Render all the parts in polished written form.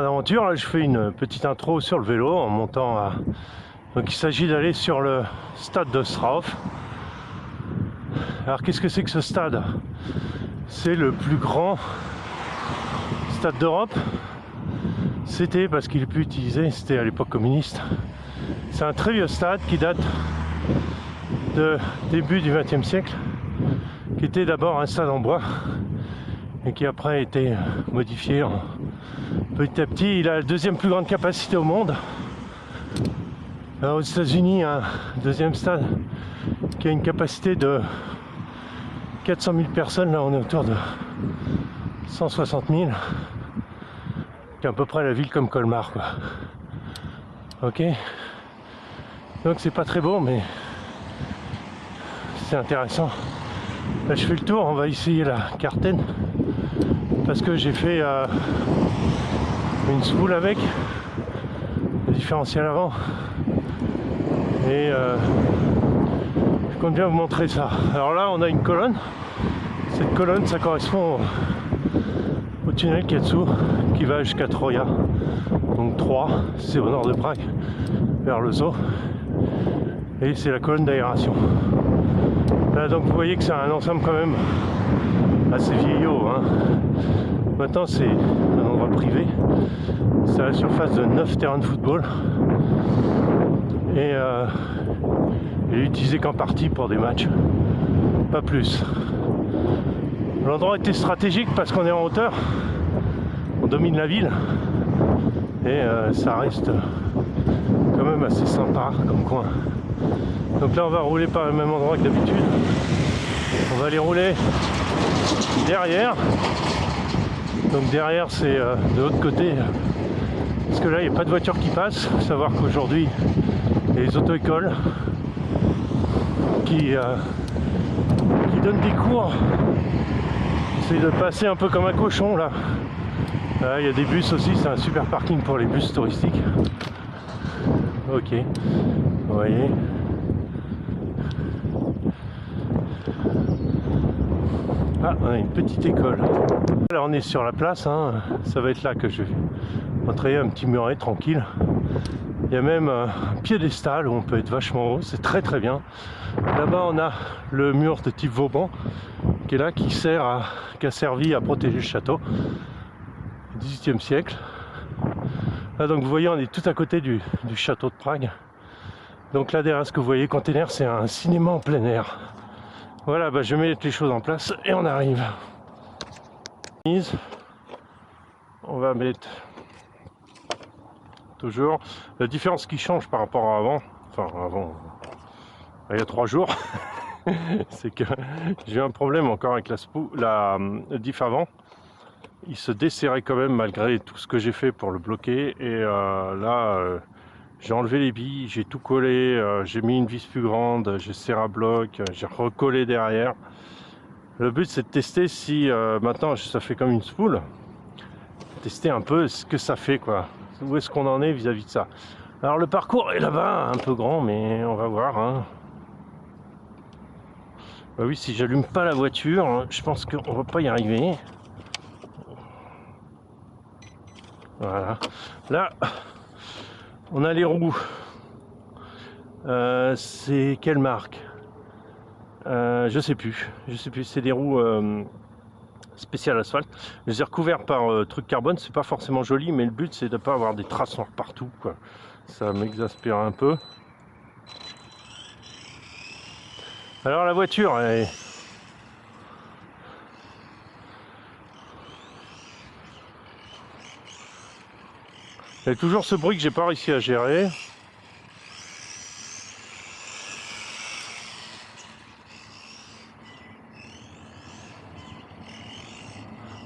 Aventure, là je fais une petite intro sur le vélo en montant à... Donc il s'agit d'aller sur le stade d'Ostrów. Alors qu'est-ce que c'est que ce stade? C'est le plus grand stade d'Europe. C'était parce qu'il est plus utilisé, c'était à l'époque communiste. C'est un très vieux stade qui date de début du XXe siècle, qui était d'abord un stade en bois et qui après a été modifié petit à petit. Il a la deuxième plus grande capacité au monde. Alors aux États-Unis, un deuxième stade qui a une capacité de 400 000 personnes. Là on est autour de 160 000, qui est à peu près la ville comme Colmar, quoi. Ok, donc c'est pas très beau mais c'est intéressant. Là je fais le tour, on va essayer la Carten parce que j'ai fait une spool avec le différentiel avant et je compte bien vous montrer ça. Alors là on a une colonne, cette colonne ça correspond au tunnel qui est dessous qui va jusqu'à Troja, donc 3 c'est au nord de Prague vers le zoo et c'est la colonne d'aération. Là donc vous voyez que c'est un ensemble quand même assez vieillot, hein. Maintenant c'est un endroit privé, c'est à la surface de 9 terrains de football et il est utilisé qu'en partie pour des matchs, pas plus. L'endroit était stratégique parce qu'on est en hauteur, on domine la ville et ça reste quand même assez sympa comme coin. Donc là on va rouler par le même endroit que d'habitude, on va aller rouler derrière. Donc derrière c'est de l'autre côté, parce que là il n'y a pas de voiture qui passe. Il faut savoir qu'aujourd'hui il y a les auto-écoles qui donnent des cours. J'essaie de passer un peu comme un cochon là. Là il y a des bus aussi, c'est un super parking pour les bus touristiques. Ok, vous voyez. Ah, on a une petite école. Là on est sur la place, hein. Ça va être là que je vais montrer un petit muret tranquille. Il y a même un piédestal où on peut être vachement haut, c'est très très bien. Là-bas on a le mur de type Vauban qui est là, qui a servi à protéger le château au XVIIIe siècle. Là donc vous voyez on est tout à côté du château de Prague. Donc là derrière ce que vous voyez, container, c'est un cinéma en plein air. Voilà, bah, je vais mettre les choses en place et on arrive. On va mettre toujours la différence qui change par rapport à avant, enfin avant, il y a 3 jours, c'est que j'ai eu un problème encore avec la diff avant. Il se desserrait quand même malgré tout ce que j'ai fait pour le bloquer et là j'ai enlevé les billes, j'ai tout collé, j'ai mis une vis plus grande, j'ai serré à bloc, j'ai recollé derrière. Le but c'est de tester si maintenant ça fait comme une spool, tester un peu ce que ça fait, quoi, où est-ce qu'on en est vis-à-vis de ça. Alors le parcours est là-bas, un peu grand, mais on va voir, hein. Bah oui, si j'allume pas la voiture, je pense qu'on va pas y arriver. Voilà, là on a les roues. C'est quelle marque? Je sais plus, c'est des roues spéciales asphalte. Je les ai recouverts par truc carbone, c'est pas forcément joli, mais le but c'est de pas avoir des traces noires partout, quoi. Ça m'exaspère un peu. Alors la voiture, elle a toujours ce bruit que j'ai pas réussi à gérer.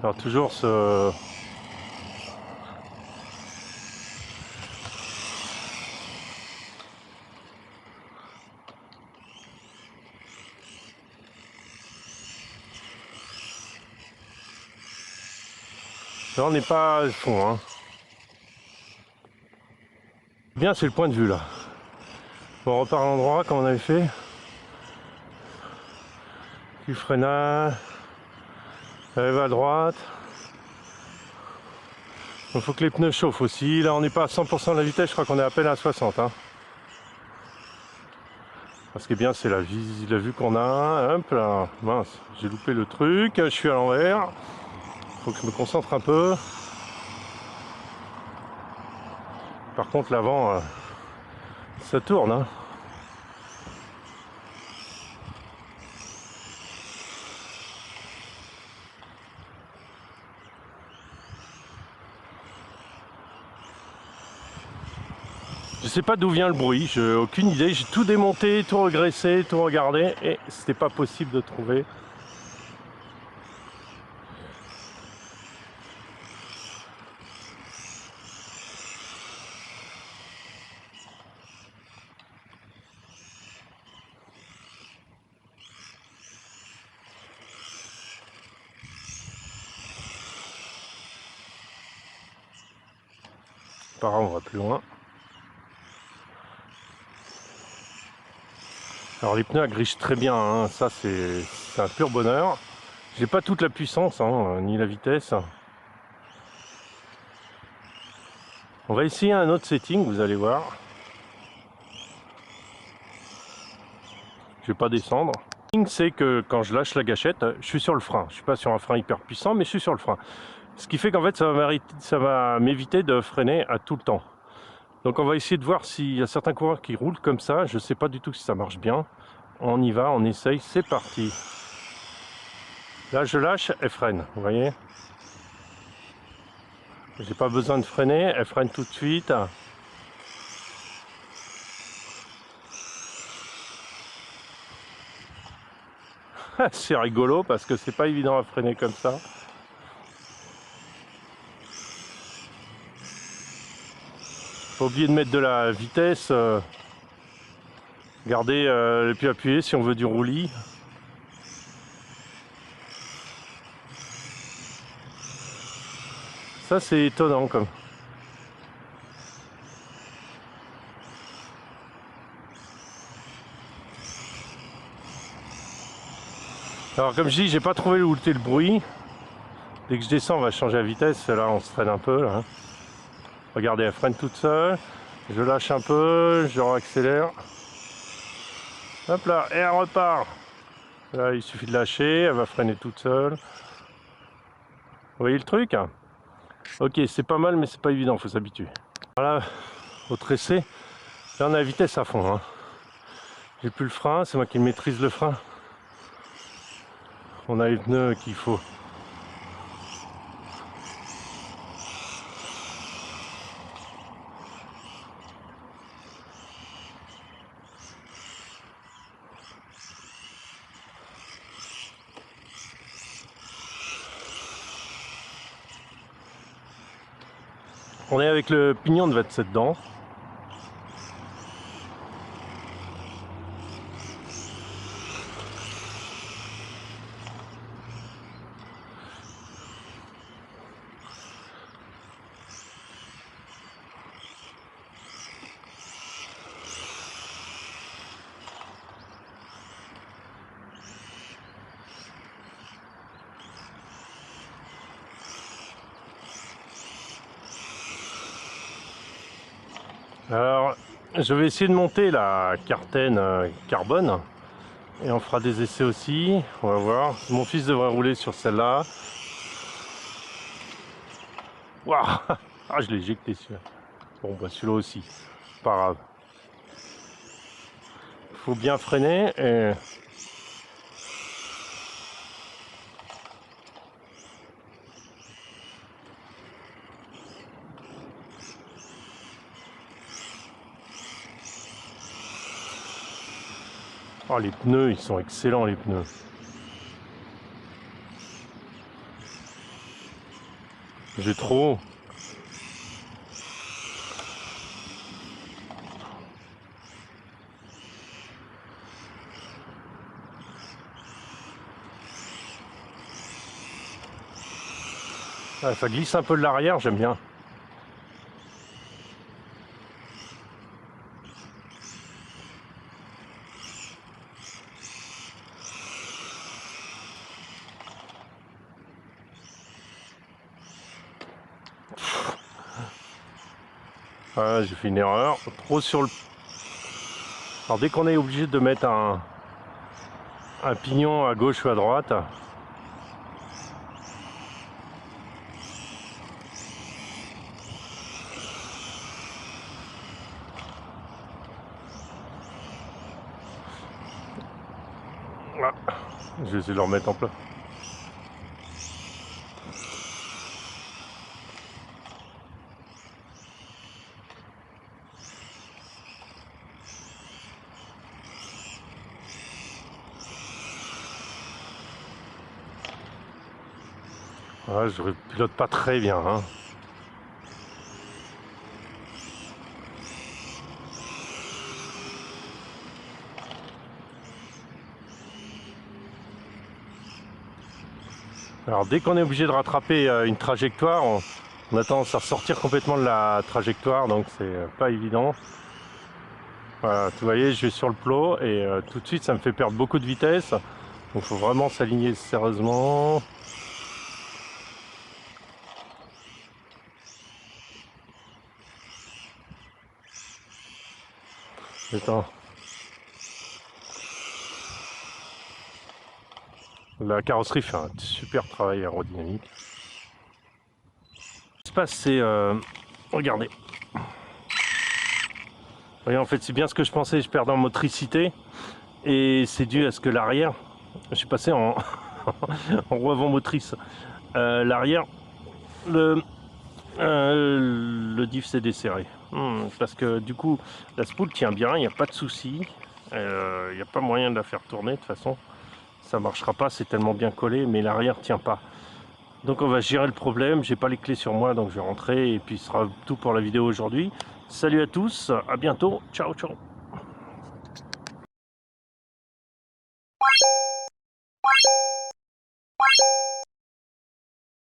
Alors toujours ce... Là on n'est pas à fond, hein. Bien c'est le point de vue là. Bon, on repart à l'endroit comme on avait fait. Du freinage. Elle va à droite. Il faut que les pneus chauffent aussi. Là, on n'est pas à 100% de la vitesse, je crois qu'on est à peine à 60. Hein. Ce qui est bien, c'est la vue qu'on a. Hop là, mince, j'ai loupé le truc, je suis à l'envers. Faut que je me concentre un peu. Par contre, l'avant, ça tourne. Hein. Je sais pas d'où vient le bruit, j'ai aucune idée. J'ai tout démonté, tout regraissé, tout regardé et c'était pas possible de trouver. Apparemment, on va plus loin. Alors les pneus agrigent très bien, hein. Ça c'est un pur bonheur. J'ai pas toute la puissance, hein, ni la vitesse. On va essayer un autre setting, vous allez voir. Je vais pas descendre. Le setting, c'est que quand je lâche la gâchette, je suis sur le frein. Je suis pas sur un frein hyper puissant, mais je suis sur le frein. Ce qui fait qu'en fait, ça va m'éviter de freiner à tout le temps. Donc on va essayer de voir s'il y a certains coureurs qui roulent comme ça. Je sais pas du tout si ça marche bien. On y va, on essaye, c'est parti. Là, je lâche, elle freine, vous voyez. J'ai pas besoin de freiner, elle freine tout de suite. C'est rigolo parce que c'est pas évident à freiner comme ça. Faut oublier de mettre de la vitesse. Garder et puis appuyer si on veut du roulis. Ça c'est étonnant comme. Alors comme je dis, j'ai pas trouvé où était le bruit. Dès que je descends, on va changer la vitesse. Là, on se traîne un peu. Là. Regardez, elle freine toute seule. Je lâche un peu, je accélère. Hop là, et elle repart. Là, il suffit de lâcher, elle va freiner toute seule. Vous voyez le truc? Ok, c'est pas mal, mais c'est pas évident, faut s'habituer. Voilà, au tressé, là on a la vitesse à fond. Hein. J'ai plus le frein, c'est moi qui maîtrise le frein. On a les pneus qu'il faut. On est avec le pignon de 27 dents. Alors, je vais essayer de monter la Carten carbone et on fera des essais aussi. On va voir. Mon fils devrait rouler sur celle-là. Waouh! Ah, je l'ai éjecté celui-là. Bon, bah celui-là aussi. Pas grave. Faut bien freiner et. Oh, les pneus, ils sont excellents, les pneus. J'ai trop. Ah, ça glisse un peu de l'arrière, j'aime bien. Ah, j'ai fait une erreur. Trop sur le... Alors dès qu'on est obligé de mettre un pignon à gauche ou à droite, ah, je vais essayer de le remettre en place. Ah, je pilote pas très bien, hein. Alors dès qu'on est obligé de rattraper une trajectoire, on a tendance à sortir complètement de la trajectoire, donc c'est pas évident. Voilà, vous voyez, je vais sur le plot et tout de suite ça me fait perdre beaucoup de vitesse. Donc il faut vraiment s'aligner sérieusement. Attends. La carrosserie fait un super travail aérodynamique. Ce qui se passe, c'est... regardez. Vous voyez, en fait, c'est bien ce que je pensais, je perds en motricité. Et c'est dû à ce que l'arrière... Je suis passé en, en roue avant motrice. L'arrière, le diff s'est desserré. Parce que du coup, la spool tient bien, il n'y a pas de souci. Il n'y a pas moyen de la faire tourner de toute façon. Ça marchera pas, c'est tellement bien collé, mais l'arrière tient pas. Donc on va gérer le problème, j'ai pas les clés sur moi, donc je vais rentrer et puis ce sera tout pour la vidéo aujourd'hui. Salut à tous, à bientôt, ciao ciao.